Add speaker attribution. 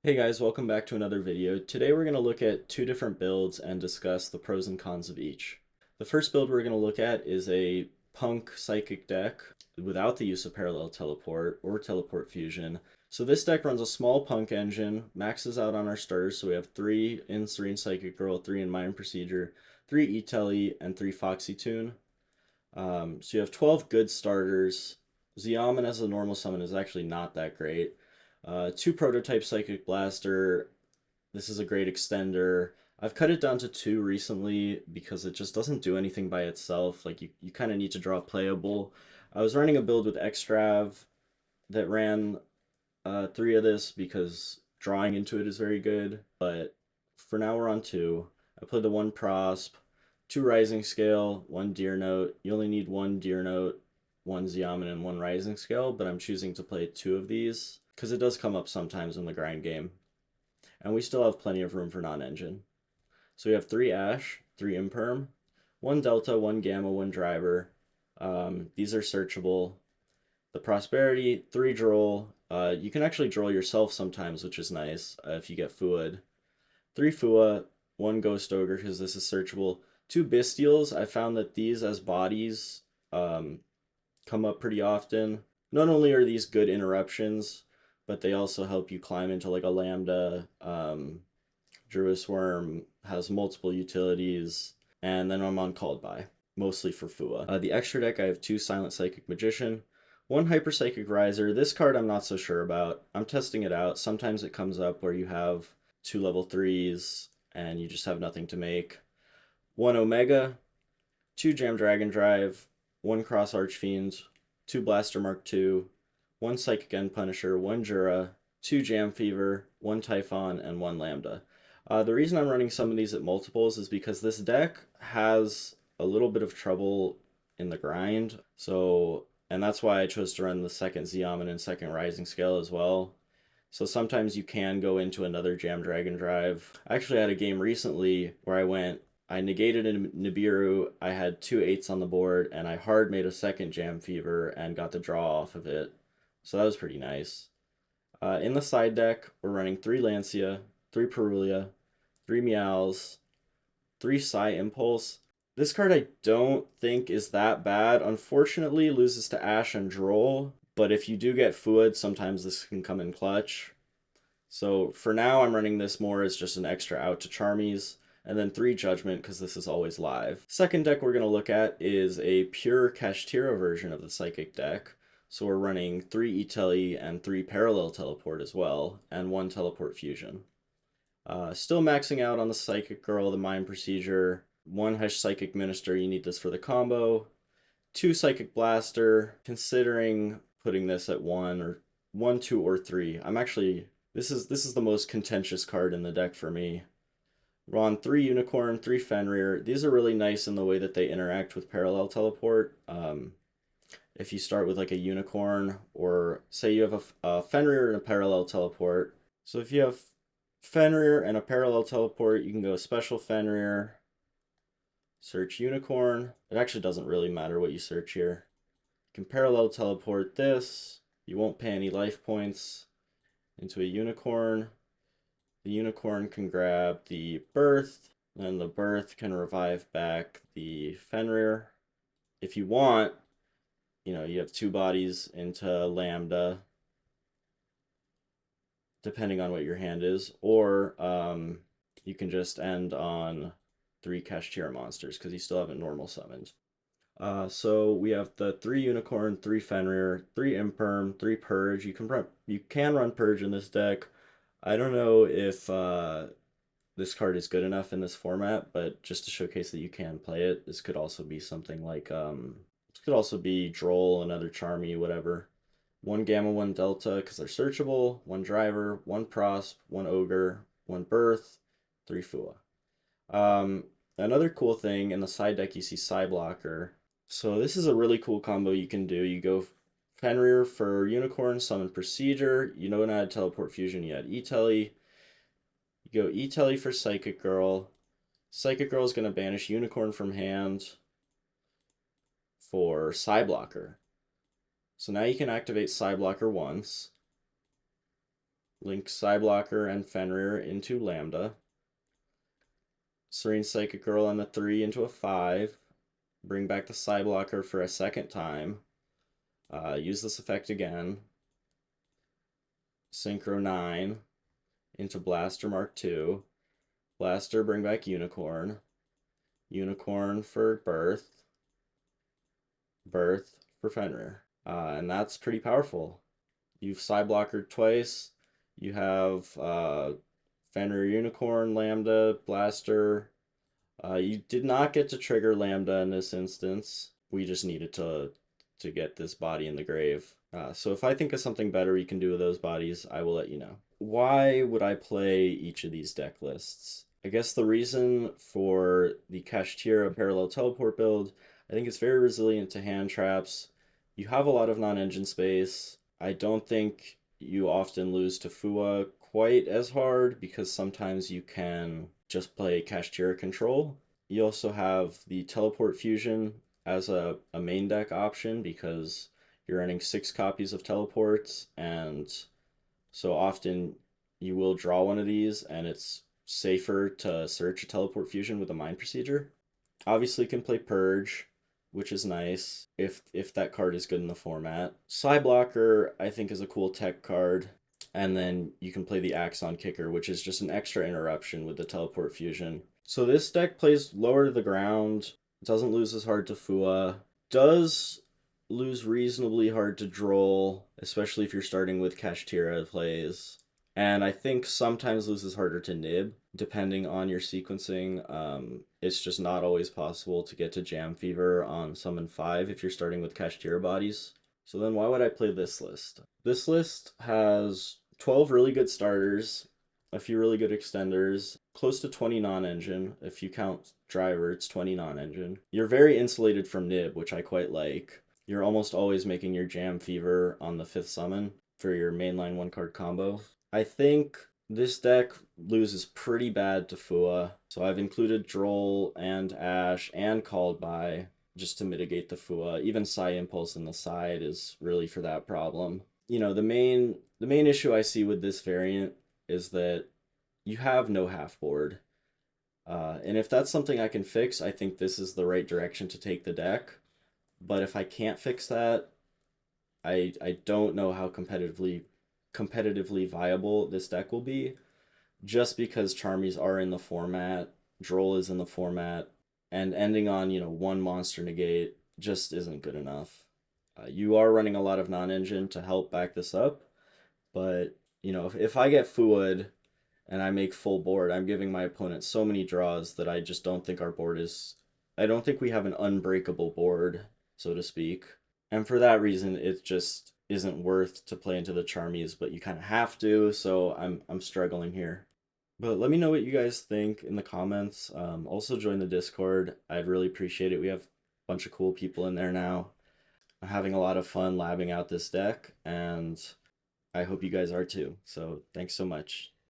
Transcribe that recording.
Speaker 1: Hey guys, welcome back to another video. Today we're going to look at two different builds and discuss the pros and cons of each. The first build we're going to look at is a Punk Psychic deck without the use of Parallel Teleport or Teleport Fusion. So this deck runs a small Punk engine, maxes out on our starters, so we have 3 in Serene Psychic Girl, 3 in Mind Procedure, 3 E-Telly, and 3 Foxy Tune. So you have 12 good starters. Xiamen as a normal summon is actually not that great. 2 prototype Psychic Blaster. This is a great extender. I've cut it down to 2 recently because it just doesn't do anything by itself. Like you kind of need to draw playable. I was running a build with Extrav that ran 3 of this because drawing into it is very good. But for now we're on 2. I played the 1 Prosp, 2 Rising Scale, 1 Deer Note. You only need 1 Deer Note, 1 Xiamen, and 1 Rising Scale, but I'm choosing to play 2 of these because it does come up sometimes in the grind game. And we still have plenty of room for non-engine. So we have 3 Ash, 3 Imperm, 1 Delta, 1 Gamma, 1 Driver. These are searchable. The Prosperity, 3 Droll. You can actually droll yourself sometimes, which is nice if you get Fuad. 3 Fua, 1 Ghost Ogre, because this is searchable. 2 Bestials. I found that these as bodies um, come up pretty often. Not only are these good interruptions, but they also help you climb into like a Lambda. Druis Worm has multiple utilities, and then I'm on Called By, mostly for Fua. The extra deck, I have 2 Silent Psychic Magician, 1 Hyper Psychic Riser. This card I'm not so sure about. I'm testing it out. Sometimes it comes up where you have 2 level 3s and you just have nothing to make. 1 Omega, 2 Jam Dragon Drive, 1 Cross Archfiend, 2 Blaster Mark II, 1 Psychic End Punisher, 1 Jura, 2 Jam Fever, 1 Typhon, and 1 Lambda. The reason I'm running some of these at multiples is because this deck has a little bit of trouble in the grind. And that's why I chose to run the second Xiamen and second Rising Scale as well. So sometimes you can go into another Jam Dragon Drive. I actually had a game recently where I negated a Nibiru, I had 2 8s on the board, and I hard made a second Jam Fever and got the draw off of it. So that was pretty nice. In the side deck, we're running 3 Lancia, 3 Perulia, 3 Meows, 3 Psy Impulse. This card I don't think is that bad. Unfortunately, loses to Ash and Droll, but if you do get Fuad, sometimes this can come in clutch. So for now, I'm running this more as just an extra out to Charmies, and then 3 Judgment because this is always live. Second deck we're going to look at is a pure Kashtira version of the Psychic deck. So we're running 3 E-Telly and 3 Parallel Teleport as well, and 1 Teleport Fusion. Still maxing out on the Psychic Girl, the Mind Procedure, 1 Hush Psychic Minister, you need this for the combo, 2 Psychic Blaster, considering putting this at 1 or 1, 2, or 3. This is the most contentious card in the deck for me. We're on 3 Unicorn, 3 Fenrir. These are really nice in the way that they interact with Parallel Teleport. If you start with like a Unicorn, or say you have a Fenrir and a Parallel Teleport. So if you have Fenrir and a Parallel Teleport, you can go Special Fenrir, search Unicorn. It actually doesn't really matter what you search here. You can Parallel Teleport this. You won't pay any life points into a Unicorn. The Unicorn can grab the Birth, and the Birth can revive back the Fenrir. If you want, you have 2 bodies into Lambda, depending on what your hand is, or you can just end on 3 Kashira monsters because you still haven't normal summoned. So we have the 3 Unicorn, 3 Fenrir, 3 Imperm, 3 Purge. You can run Purge in this deck. I don't know if this card is good enough in this format, but just to showcase that you can play it, this could also be something like this could also be Droll, another Charmy, whatever. 1 Gamma, 1 Delta, because they're searchable, 1 Driver, 1 Prosp, 1 Ogre, 1 Birth, 3 Fua. Another cool thing in the side deck, you see Psy Blocker. So this is a really cool combo you can do. You go Fenrir for Unicorn, Summon Procedure. You know how to Teleport Fusion, you had E-Telly. You go E-Telly for Psychic Girl. Psychic Girl is going to banish Unicorn from hand for Psy Blocker. So now you can activate Psy Blocker once. link Psyblocker and Fenrir into Lambda. Serene Psychic Girl on the 3 into a 5. Bring back the Psyblocker for a second time. Use this effect again. Synchro 9 into Blaster Mark 2. Blaster, bring back Unicorn. Unicorn for Birth. Birth for Fenrir. And that's pretty powerful. You've Psyblockered twice. You have Fenrir Unicorn, Lambda, Blaster. You did not get to trigger Lambda in this instance. We just needed to get this body in the grave. So if I think of something better we can do with those bodies, I will let you know. Why would I play each of these deck lists? I guess the reason for the Kashira parallel teleport build, I think it's very resilient to hand traps. You have a lot of non-engine space. I don't think you often lose to Fua quite as hard because sometimes you can just play Kashira control. You also have the teleport fusion as a main deck option because you're running 6 copies of teleports, and so often you will draw one of these and it's safer to search a teleport fusion with a mind procedure. Obviously you can play Purge, which is nice if that card is good in the format. Psyblocker I think is a cool tech card. And then you can play the Axon Kicker, which is just an extra interruption with the teleport fusion. So this deck plays lower to the ground, doesn't lose as hard to Fua, does lose reasonably hard to Droll, especially if you're starting with Kashtira plays. And I think sometimes loses harder to Nib, depending on your sequencing. It's just not always possible to get to Jam Fever on Summon 5 if you're starting with Kashtira bodies. So then why would I play this list? This list has 12 really good starters, a few really good extenders, close to 20 non-engine. If you count driver, it's 20 non-engine. You're very insulated from Nib, which I quite like. You're almost always making your Jam Fever on the 5th summon for your mainline 1-card combo. I think this deck loses pretty bad to Fua, so I've included Droll and Ash and Called By just to mitigate the Fua. Even Psy Impulse in the side is really for that problem. You know, the main issue I see with this variant is that you have no half board. And if that's something I can fix, I think this is the right direction to take the deck. But if I can't fix that, I don't know how competitively viable this deck will be, just because Charmies are in the format, Droll is in the format, and ending on, one monster negate just isn't good enough. You are running a lot of non-engine to help back this up, but, if I get Fuad and I make full board, I'm giving my opponent so many draws that I just don't think our board is... I don't think we have an unbreakable board, so to speak. And for that reason, it just isn't worth to play into the Charmies, but you kind of have to, so I'm struggling here. But let me know what you guys think in the comments. Also join the Discord. I'd really appreciate it. We have a bunch of cool people in there now. I'm having a lot of fun labbing out this deck, and I hope you guys are too. So thanks so much.